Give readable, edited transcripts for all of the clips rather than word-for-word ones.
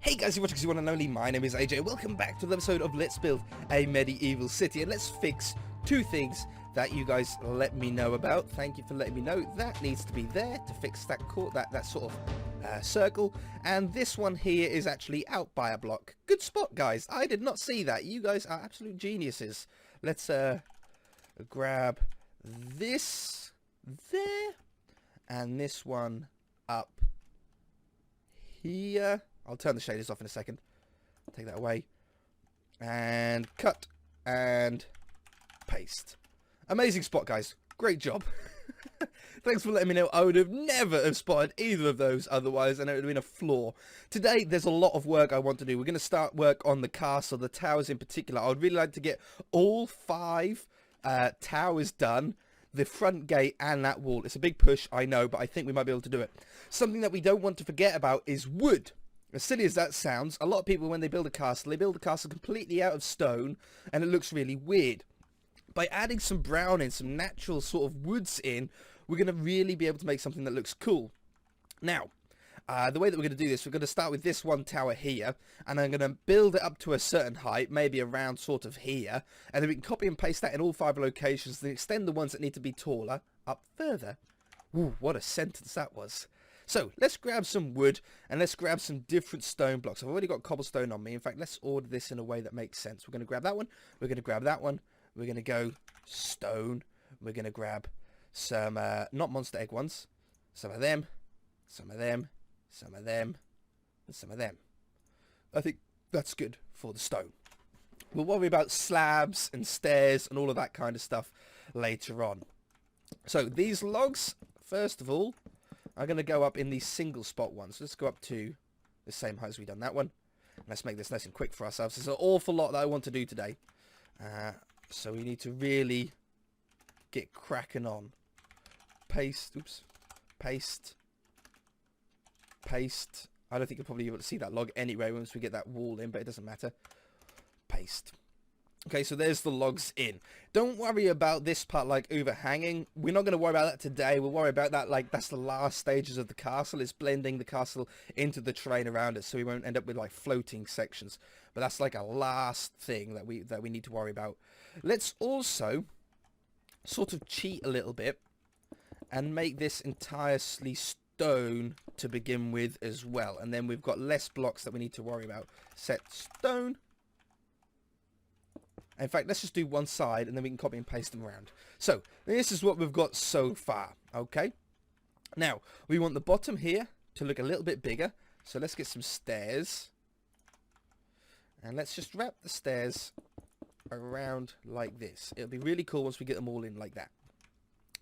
Hey guys, you're watching the one and only. My name is AJ. Welcome back to another episode of Let's Build a Medieval City, and let's fix two things that you guys let me know about. Thank you for letting me know. That needs to be there to fix that that sort of circle, and this one here is actually out by a block. Good spot, guys. I did not see that. You guys are absolute geniuses. Let's grab this there and this one up here. I'll turn the shaders off in a second. Take that away. And cut and paste. Amazing spot, guys. Great job. Thanks for letting me know. I would have never have spotted either of those otherwise, and it would have been a flaw. Today, there's a lot of work I want to do. We're going to start work on the castle, the towers in particular. I would really like to get all 5 towers done. The front gate and that wall. It's a big push, I know, but I think we might be able to do it. Something that we don't want to forget about is wood. As silly as that sounds, a lot of people, when they build a castle, they build a castle completely out of stone, and it looks really weird. By adding some brown in, some natural sort of woods in, we're going to really be able to make something that looks cool. Now, the way that we're going to do this, we're going to start with this one tower here, and I'm going to build it up to a certain height, maybe around sort of here, and then we can copy and paste that in all 5 locations, then extend the ones that need to be taller up further. Ooh, what a sentence that was. So, let's grab some wood, and let's grab some different stone blocks. I've already got cobblestone on me. In fact, let's order this in a way that makes sense. We're going to grab that one. We're going to grab that one. We're going to go stone. We're going to grab some, not monster egg ones. Some of them. Some of them. Some of them. And some of them. I think that's good for the stone. We'll worry about slabs and stairs and all of that kind of stuff later on. So, these logs, first of all, I'm going to go up in these single spot ones. Let's go up to the same height as we've done that one. And let's make this nice and quick for ourselves. There's an awful lot that I want to do today. So we need to really get cracking on. Paste. Oops. Paste. Paste. I don't think you'll probably be able to see that log anyway once we get that wall in, but it doesn't matter. Paste. Okay, so there's the logs in. Don't worry about this part like overhanging. We're not going to worry about that today. We'll worry about that like that's the last stages of the castle. It's blending the castle into the terrain around it, so we won't end up with like floating sections. But that's like a last thing that we need to worry about. Let's also sort of cheat a little bit and make this entirely stone to begin with as well. And then we've got less blocks that we need to worry about. Set stone. In fact, let's just do one side and then we can copy and paste them around. So, this is what we've got so far, okay? Now, we want the bottom here to look a little bit bigger. So, let's get some stairs. And let's just wrap the stairs around like this. It'll be really cool once we get them all in like that.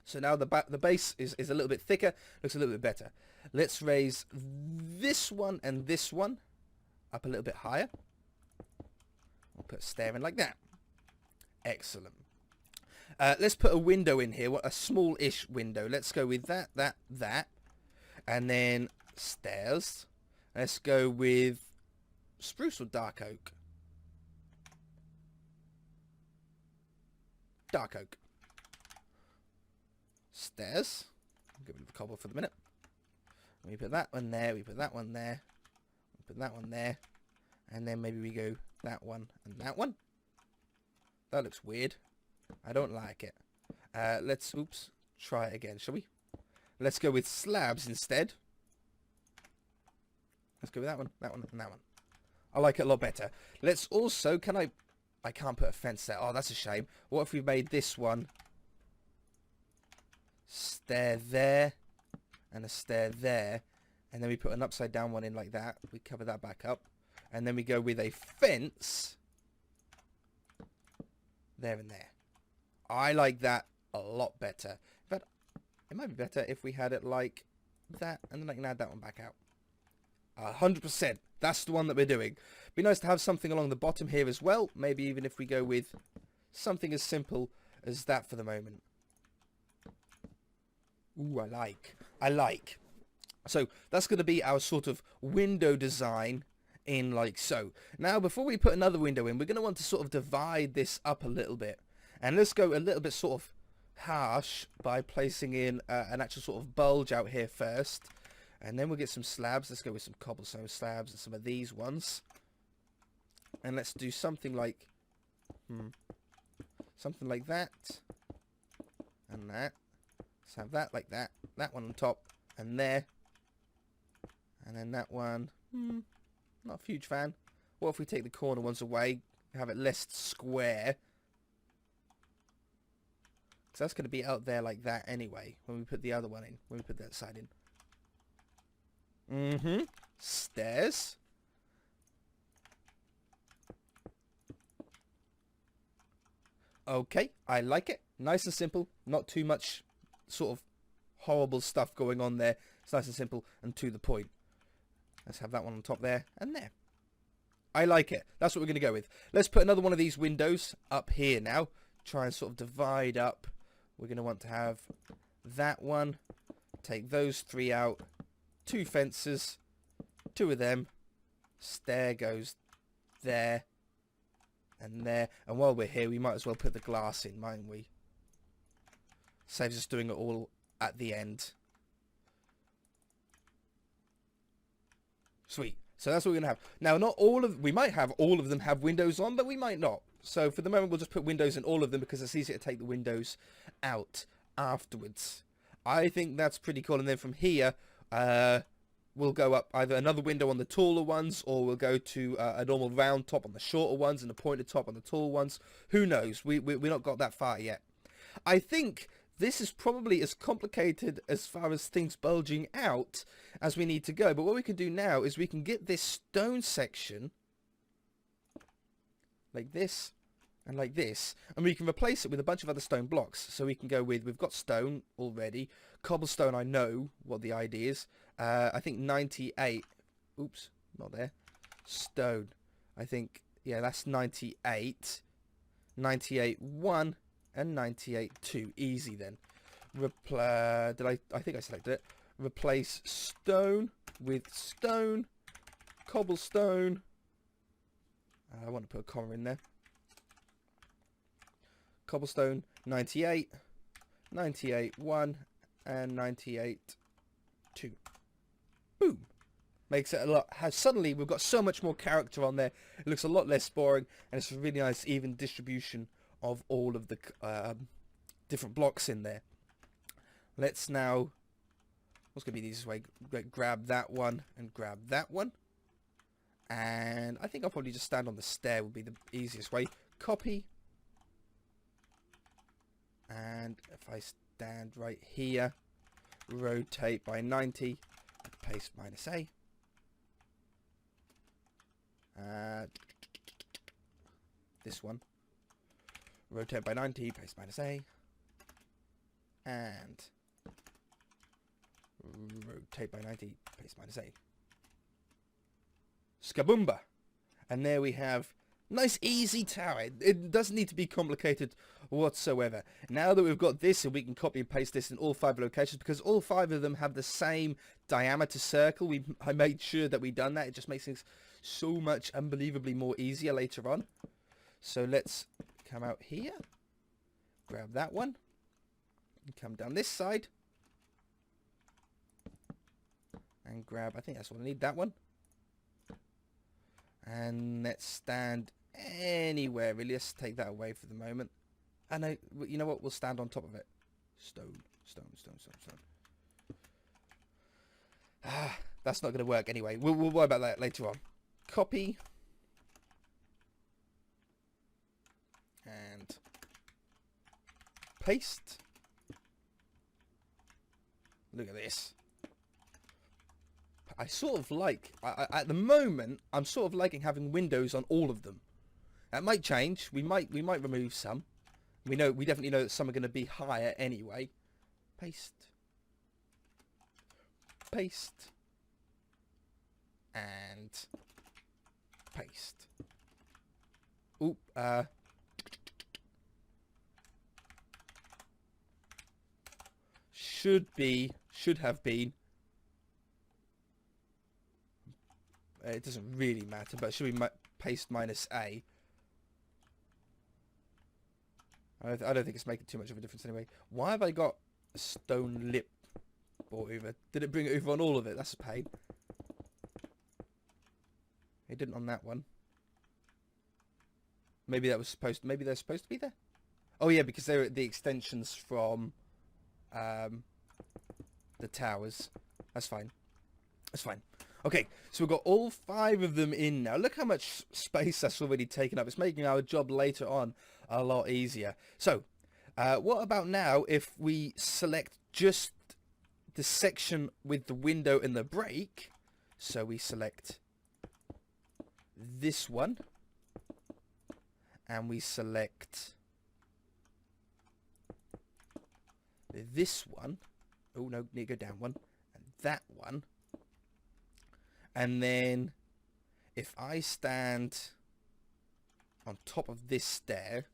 So, now the base is a little bit thicker, looks a little bit better. Let's raise this one and this one up a little bit higher. We'll put a stair in like that. Excellent. Let's put a window in here, a small-ish window. Let's go with that. And then stairs. Let's go with spruce or dark oak? Dark oak. Stairs. Get rid of the cobble for the minute. We put that one there, we put that one there. We put that one there. And then maybe we go that one and that one. That looks weird. I don't like it. Let's, oops, try it again, shall we? Let's go with slabs instead. Let's go with that one, and that one. I like it a lot better. Let's also, I can't put a fence there. Oh, that's a shame. What if we made this one stair there and a stair there, and then we put an upside down one in like that. We cover that back up. And then we go with a fence there and there. I like that a lot better. In fact, it might be better if we had it like that, and then I can add that one back out. 100%. That's the one that we're doing. Be nice to have something along the bottom here as well. Maybe even if we go with something as simple as that for the moment. Ooh, I like. So that's going to be our sort of window design in like so. Now, before we put another window in, we're going to want to sort of divide this up a little bit. And let's go a little bit sort of harsh by placing in an actual sort of bulge out here first. And then we'll get some slabs. Let's go with some cobblestone slabs and some of these ones. And let's do something like... something like that. And that. Let's have that like that. That one on top. And there. And then that one. Not a huge fan. What if we take the corner ones away? Have it less square. Because that's going to be out there like that anyway. When we put the other one in. When we put that side in. Stairs. Okay, I like it. Nice and simple. Not too much sort of horrible stuff going on there. It's nice and simple and to the point. Let's have that one on top there and there. I like it. That's what we're going to go with. Let's put another one of these windows up here now. Try and sort of divide up. We're going to want to have that one. Take those 3 out. 2 fences. 2 of them. Stair goes there. And there. And while we're here, we might as well put the glass in, mightn't we? Saves us doing it all at the end. Sweet. So that's what we're going to have. Now, not all of... We might have all of them have windows on, but we might not. So for the moment, we'll just put windows in all of them because it's easier to take the windows out afterwards. I think that's pretty cool. And then from here, we'll go up either another window on the taller ones, or we'll go to a normal round top on the shorter ones and a pointed top on the tall ones. Who knows? We've not got that far yet. I think this is probably as complicated as far as things bulging out as we need to go. But what we can do now is we can get this stone section like this and like this, and we can replace it with a bunch of other stone blocks. So we can go with, we've got stone already, cobblestone. I know what the idea is. I think 98, oops, not there, stone, I think, yeah, that's 98, 98 1 and 98 2, easy then. I think I selected it. Replace stone with stone, cobblestone. I want to put a comma in there. Cobblestone 98, 98 1 and 98 2. Boom. Makes it a lot. Suddenly we've got so much more character on there. It looks a lot less boring, and it's a really nice even distribution of all of the different blocks in there. Let's now, what's going to be the easiest way? Grab that one and grab that one. And I think I'll probably just stand on the stair would be the easiest way. Copy. And if I stand right here, rotate by 90, paste -A. This one. Rotate by 90, paste -A. And rotate by 90, paste -A. Skaboomba. And there we have nice easy tower. It doesn't need to be complicated whatsoever. Now that we've got this, and we can copy and paste this in all 5 locations, because all 5 of them have the same diameter circle. I made sure that we done that. It just makes things so much unbelievably more easier later on. So let's come out here, grab that one, and come down this side, and grab, I think that's what I need, that one. And let's stand anywhere really. Let's take that away for the moment. And you know what? We'll stand on top of it. Stone, stone, stone, stone, stone. That's not going to work anyway. We'll worry about that later on. Copy. And paste. Look at this. I sort of like, at the moment, I'm sort of liking having windows on all of them. That might change. We might remove some. We definitely know that some are going to be higher anyway. Paste. Paste. And paste. Oop, should have been. It doesn't really matter, but should we paste -A? I don't think it's making too much of a difference anyway. Why have I got a stone lip brought over? Did it bring it over on all of it? That's a pain. It didn't on that one. Maybe that was supposed. Maybe they're supposed to be there. Oh yeah, because they're the extensions from the towers. That's fine. That's fine. Okay, so we've got all 5 of them in now. Look how much space that's already taken up. It's making our job later on a lot easier. So, what about now if we select just the section with the window and the break? So we select this one. And we select this one. Oh, no, need to go down one. And that one. And then if I stand on top of this stair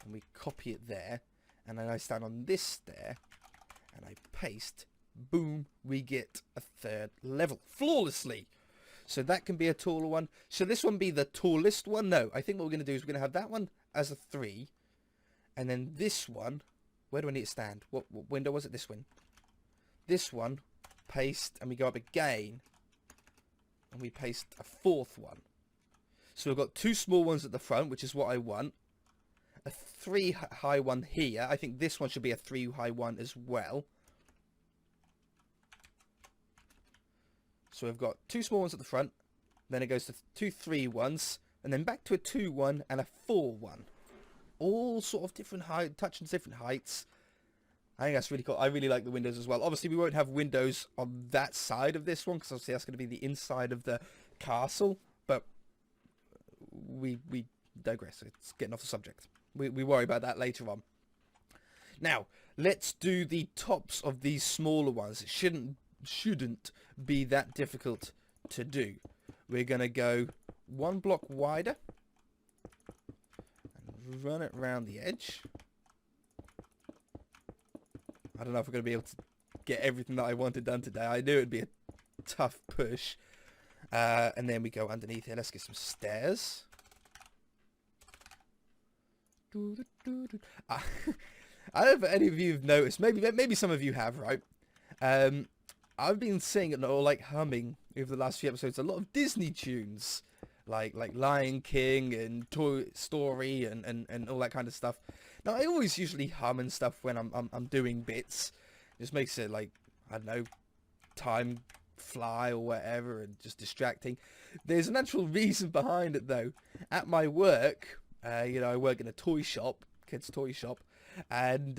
and we copy it there, and then I stand on this stair and I paste, boom, we get a 3rd level flawlessly. So that can be a taller one. Should this one be the tallest one? No, I think what we're going to do is we're going to have that one as a 3. And then this one, where do I need to stand? What window was it? This one. This one, paste, and we go up again. And we paste a 4th one. So we've got 2 small ones at the front, which is what I want. A 3 high one here. I think this one should be a 3 high one as well. So we've got 2 small ones at the front. Then it goes to 2 3 ones. And then back to a 2 1 and a 4 1. All sort of different height, touching different heights. I think that's really cool. I really like the windows as well. Obviously, we won't have windows on that side of this one, because obviously that's going to be the inside of the castle. But we digress. It's getting off the subject. We worry about that later on. Now, let's do the tops of these smaller ones. It shouldn't be that difficult to do. We're going to go 1 block wider. And run it around the edge. I don't know if we're going to be able to get everything that I wanted done today. I knew it would be a tough push. And then we go underneath here. Let's get some stairs. I don't know if any of you have noticed. Maybe some of you have, right? I've been singing or like humming over the last few episodes a lot of Disney tunes. Like Lion King and Toy Story and all that kind of stuff. Now I always usually hum and stuff when I'm doing bits. It just makes it like, I don't know, time fly or whatever, and just distracting. There's an actual reason behind it though. At my work, I work in a toy shop, kids toy shop, and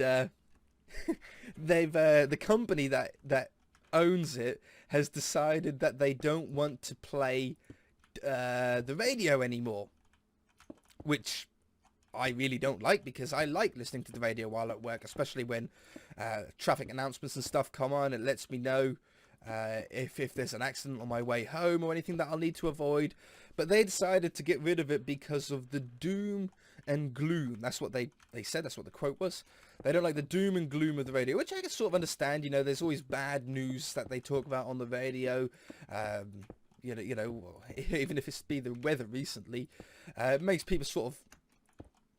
they've the company that owns it has decided that they don't want to play the radio anymore, which I really don't like, because I like listening to the radio while at work, especially when traffic announcements and stuff come on. It lets me know if there's an accident on my way home or anything that I'll need to avoid. But they decided to get rid of it because of the doom and gloom. That's what they said. That's what the quote was. They don't like the doom and gloom of the radio, which I can sort of understand. There's always bad news that they talk about on the radio. Even if it's been the weather recently, it makes people sort of,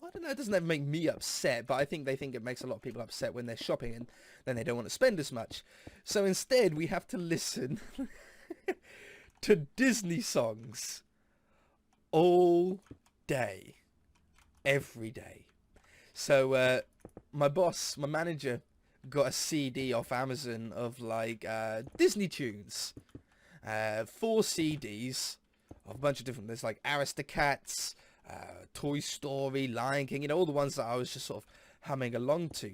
I don't know, it doesn't ever make me upset, but I think they think it makes a lot of people upset when they're shopping and then they don't want to spend as much. So instead we have to listen to Disney songs all day, every day. So my manager got a CD off Amazon of like Disney tunes. 4 CDs of a bunch of different, there's like Aristocats, Toy Story, Lion King, all the ones that I was just sort of humming along to.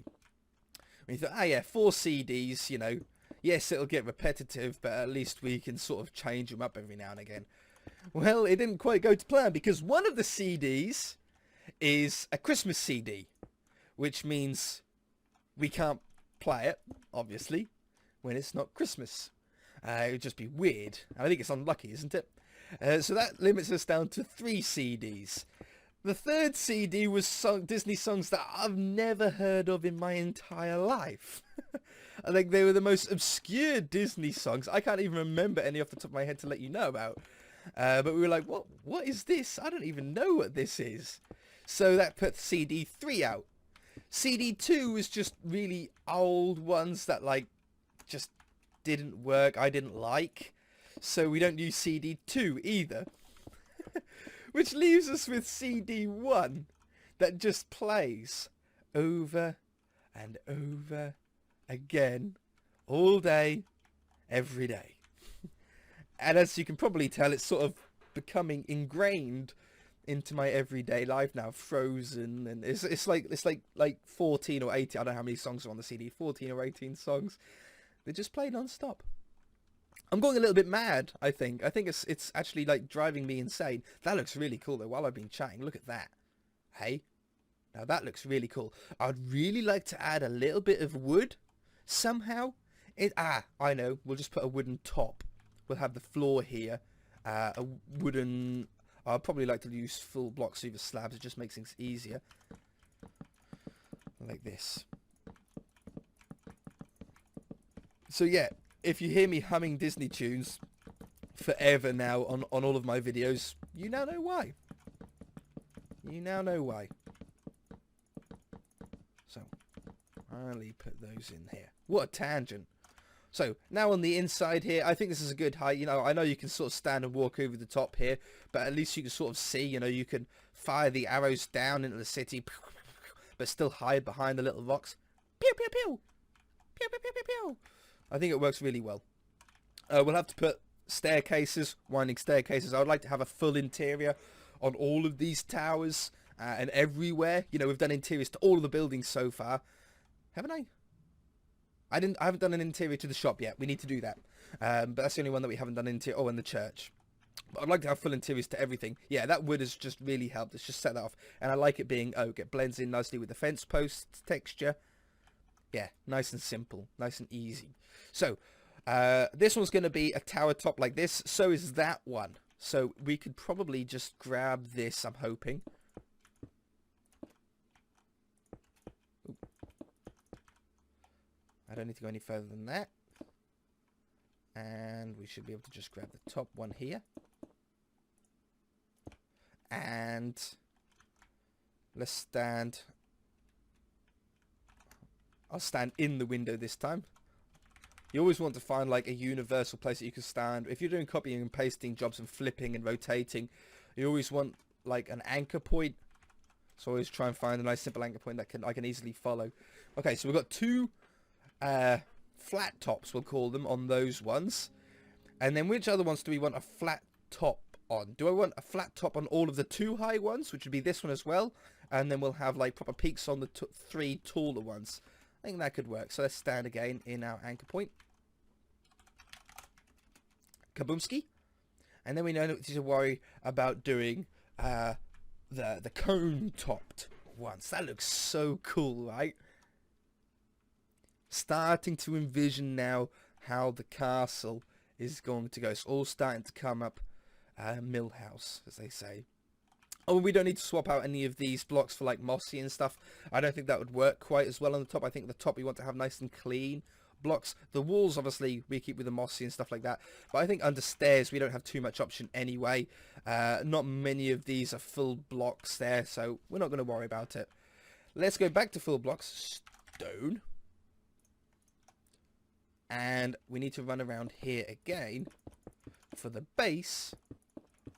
And you thought, 4 CDs, yes, it'll get repetitive, but at least we can sort of change them up every now and again. Well, it didn't quite go to plan, because one of the CDs is a Christmas CD, which means we can't play it, obviously, when it's not Christmas. It would just be weird. I think it's unlucky, isn't it? So that limits us down to 3 CDs. The 3rd CD was Disney songs that I've never heard of in my entire life. I think they were the most obscure Disney songs. I can't even remember any off the top of my head to let you know about. But we were like, what is this? I don't even know what this is. So that put CD 3 out. CD 2 was just really old ones that like just didn't work. I didn't like. So we don't use CD2 either. Which leaves us with CD1 that just plays over and over again all day, every day. And as you can probably tell, it's sort of becoming ingrained into my everyday life now, frozen, and it's like 14 or 18, I don't know how many songs are on the CD, 14 or 18 songs. They just play non-stop. I'm going a little bit mad, I think. I think it's actually like driving me insane. That looks really cool though, while I've been chatting. Look at that. Hey? Now that looks really cool. I'd really like to add a little bit of wood somehow. I know. We'll just put a wooden top. We'll have the floor here. A wooden... I'd probably like to use full blocks over slabs. It just makes things easier. Like this. So yeah, if you hear me humming Disney tunes forever now on all of my videos, you now know why. You now know why. So, I'll put those in here. What a tangent. So, now on the inside here, I think this is a good height. You know, I know you can sort of stand and walk over the top here, but at least you can sort of see, you know, you can fire the arrows down into the city, but still hide behind the little rocks. Pew, pew, pew. Pew, pew, pew, pew, pew. I think it works really well. We'll have to put staircases, winding staircases. I would like to have a full interior on all of these towers and everywhere. You know, we've done interiors to all of the buildings so far. Haven't I? I haven't done an interior to the shop yet. We need to do that. But that's the only one that we haven't done interior. Oh, and the church. But I'd like to have full interiors to everything. Yeah, that wood has just really helped. It's just set that off. And I like it being oak. It blends in nicely with the fence post texture. Yeah, nice and simple. Nice and easy. So, this one's going to be a tower top like this. So is that one. So we could probably just grab this, I'm hoping. Ooh. I don't need to go any further than that. And we should be able to just grab the top one here. And let's stand. I'll stand in the window this time. You always want to find like a universal place that you can stand. If you're doing copying and pasting jobs and flipping and rotating, you always want like an anchor point. So always try and find a nice simple anchor point that I can easily follow. Okay, so we've got two flat tops, we'll call them, on those ones. And then which other ones do we want a flat top on? Do I want a flat top on all of the two high ones, which would be this one as well? And then we'll have like proper peaks on the three taller ones. I think that could work. So let's stand again in our anchor point. Kaboomski. And then we don't need to worry about doing the cone topped ones. That looks so cool, right? Starting to envision now how the castle is going to go. It's all starting to come up mill house, as they say. Oh, we don't need to swap out any of these blocks for like mossy and stuff. I don't think that would work quite as well on the top. I think the top we want to have nice and clean blocks. The walls, obviously, we keep with the mossy and stuff like that. But I think under stairs, we don't have too much option anyway. Not many of these are full blocks there, so we're not going to worry about it. Let's go back to full blocks. Stone. And we need to run around here again for the base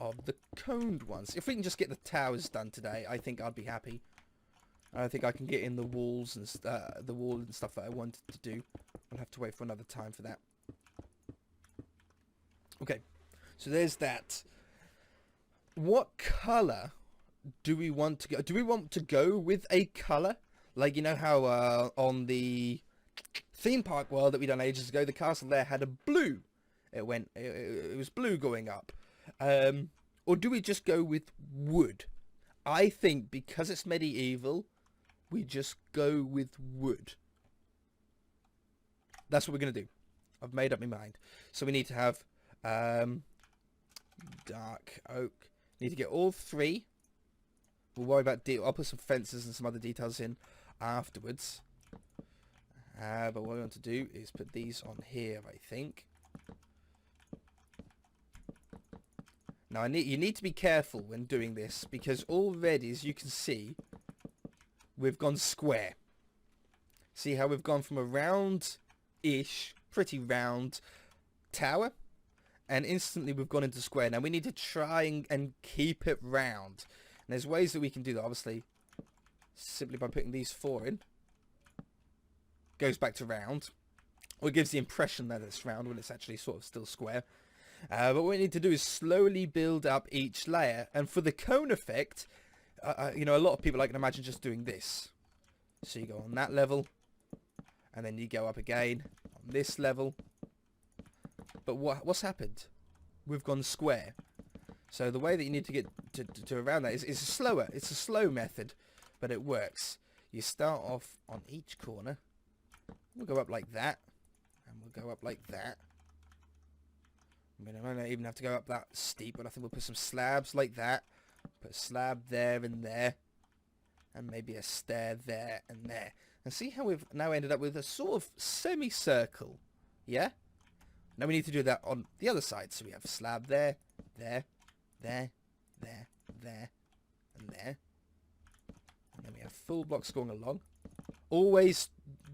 of the coned ones. If we can just get the towers done today, I think I'd be happy. I think I can get in the walls and the wall and stuff that I wanted to do. I'll have to wait for another time for that. Okay, so there's that. What colour do we want to go? Do we want to go with a colour? Like, you know how on the theme park world that we done ages ago, the castle there had a blue. It was blue going up. Or do we just go with wood? I think because it's medieval, we just go with wood. That's what we're going to do. I've made up my mind. So we need to have dark oak. Need to get all three. We'll worry about I'll put some fences and some other details in afterwards. But what we want to do is put these on here, I think. Now, you need to be careful when doing this, because already, as you can see, we've gone square. See how we've gone from a round-ish pretty round tower, and instantly we've gone into square. Now we need to try and keep it round. And there's ways that we can do that, obviously, simply by putting these 4 in. Goes back to round, or it gives the impression that it's round when it's actually sort of still square. But what we need to do is slowly build up each layer. And for the cone effect, you know, a lot of people, I can imagine, just doing this. So you go on that level, and then you go up again on this level. But what's happened? We've gone square. So the way that you need to get to around that is slower. It's a slow method, but it works. You start off on each corner. We'll go up like that, and we'll go up like that. I mean, I might not even have to go up that steep, but I think we'll put some slabs like that. Put a slab there and there. And maybe a stair there and there. And see how we've now ended up with a sort of semicircle. Yeah? Now we need to do that on the other side. So we have a slab there, there, there, there, there, and there. And then we have full blocks going along. Always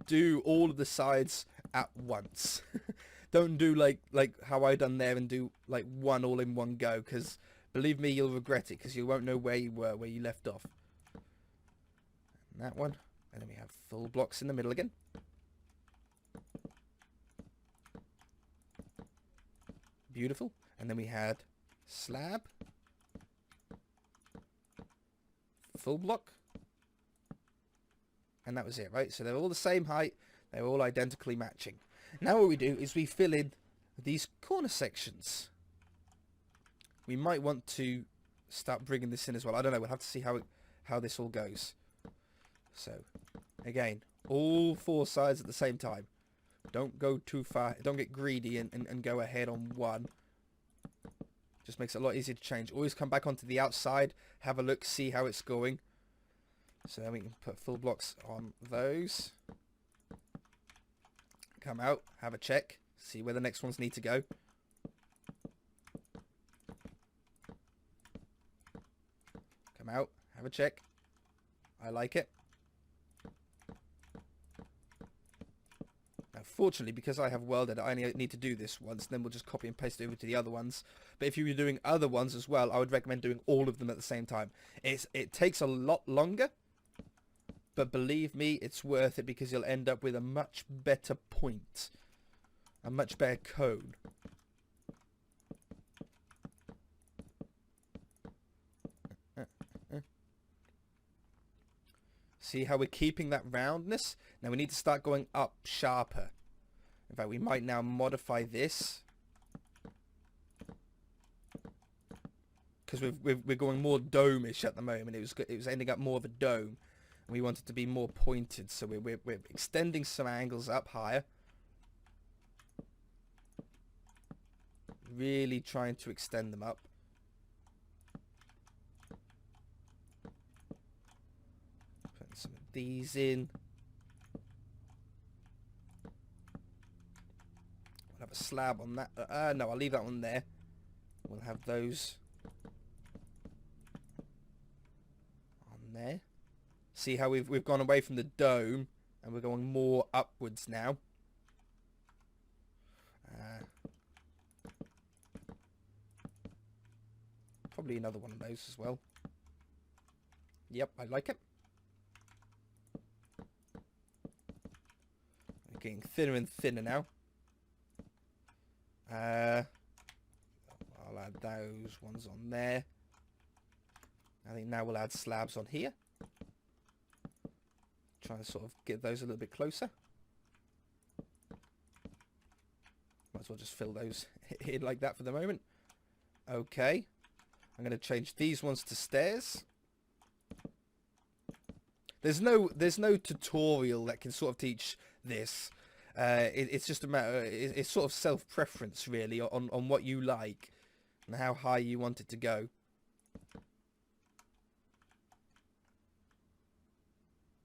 do all of the sides at once. Don't do like how I done there and do like one all in one go, because believe me, you'll regret it, because you won't know where you were, where you left off. And that one, and then we have full blocks in the middle again. Beautiful. And then we had slab, full block, and that was it, right? So they're all the same height, they're all identically matching. Now what we do is we fill in these corner sections. We might want to start bringing this in as well. I don't know. We'll have to see how this all goes. So, again, all 4 sides at the same time. Don't go too far. Don't get greedy and go ahead on one. Just makes it a lot easier to change. Always come back onto the outside. Have a look. See how it's going. So then we can put full blocks on those. Come out, have a check, see where the next ones need to go. Come out, have a check. I like it. Now, fortunately, because I have welded, I only need to do this once, then we'll just copy and paste it over to the other ones. But if you were doing other ones as well, I would recommend doing all of them at the same time. It takes a lot longer. But believe me, it's worth it, because you'll end up with a much better point. A much better cone. See how we're keeping that roundness? Now we need to start going up sharper. In fact, we might now modify this. Because we're going more dome-ish at the moment. It was ending up more of a dome. We want it to be more pointed, so we're extending some angles up higher. Really trying to extend them up. Putting some of these in. We'll have a slab on that. No, I'll leave that one there. We'll have those on there. See how we've gone away from the dome, and we're going more upwards now. Probably another one of those as well. Yep, I like it. We're getting thinner and thinner now. I'll add those ones on there. I think now we'll add slabs on here. Trying to sort of get those a little bit closer. Might as well just fill those in like that for the moment. Okay. I'm going to change these ones to stairs. There's no tutorial that can sort of teach this. It's just a matter. It's sort of self-preference really on what you like and how high you want it to go.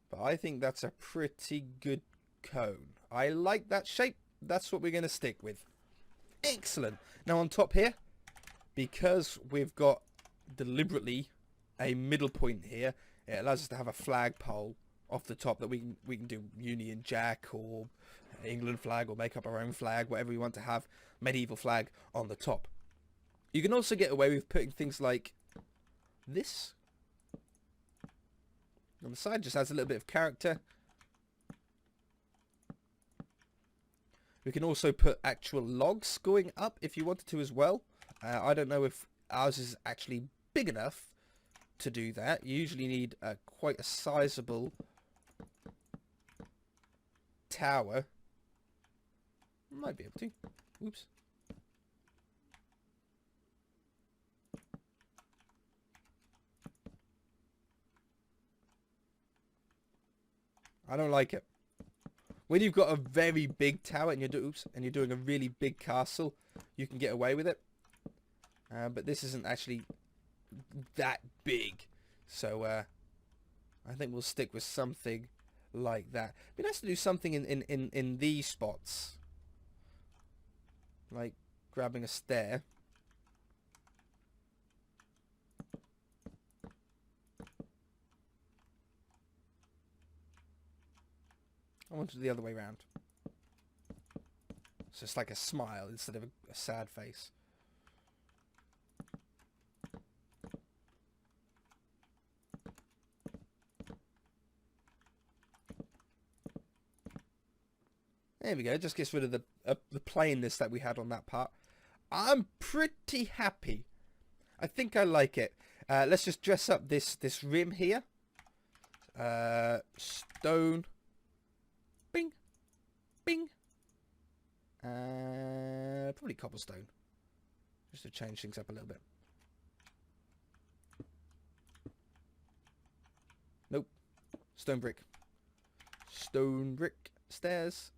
But I think that's a pretty good cone. I like that shape. That's what we're going to stick with. Excellent. Now on top here, because we've got deliberately a middle point here, it allows us to have a flagpole off the top that we can do Union Jack or England flag, or make up our own flag, whatever we want to have, medieval flag on the top. You can also get away with putting things like this on the side, just adds a little bit of character. We can also put actual logs going up if you wanted to as well. I don't know if ours is actually big enough to do that. You usually need quite a sizable tower. Might be able to. Oops. I don't like it. When you've got a very big tower and you're doing a really big castle, you can get away with it. But this isn't actually that big, so I think we'll stick with something like that. It'd be nice to do something in these spots, like grabbing a stair. I want it the other way around. So it's like a smile instead of a sad face. There we go. Just gets rid of the plainness that we had on that part. I'm pretty happy. I think I like it. Let's just dress up this rim here. Stone. Bing. Bing. Probably cobblestone. Just to change things up a little bit. Nope. Stone brick. Stone brick. Stairs.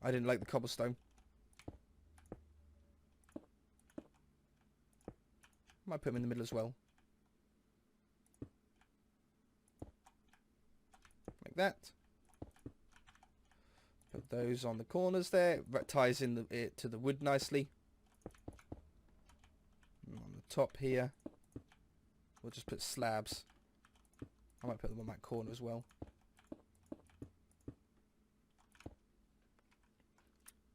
I didn't like the cobblestone. Might put them in the middle as well. Like that. Put those on the corners there. That ties in it to the wood nicely. And on the top here, we'll just put slabs. I might put them on that corner as well.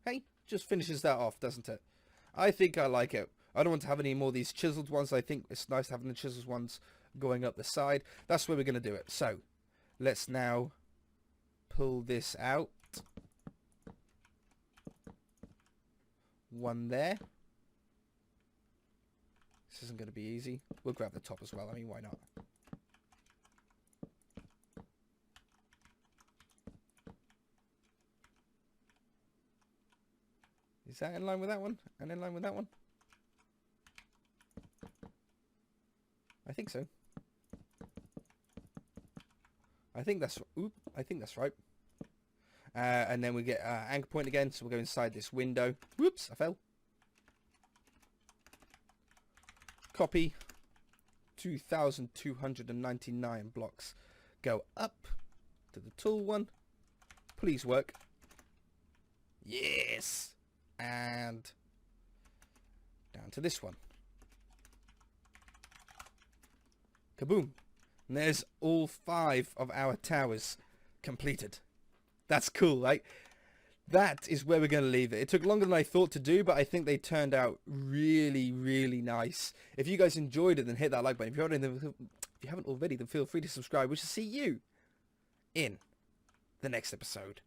Hey, just finishes that off, doesn't it? I think I like it. I don't want to have any more of these chiseled ones. I think it's nice having the chiseled ones going up the side. That's where we're going to do it. So, let's now pull this out. One there. This isn't going to be easy. We'll grab the top as well. I mean, why not? Is that in line with that one? And in line with that one? I think so. I think that's... Oop, I think that's right. And then we get anchor point again, so we'll go inside this window. Whoops, I fell. Copy. 2,299 blocks. Go up to the tall one. Please work. Yes! And down to this one. Kaboom. And there's all 5 of our towers completed. That's cool, right? That is where we're going to leave it. It took longer than I thought to do, but I think they turned out really, really nice. If you guys enjoyed it, then hit that like button. If you haven't already, then feel free to subscribe. We shall see you in the next episode.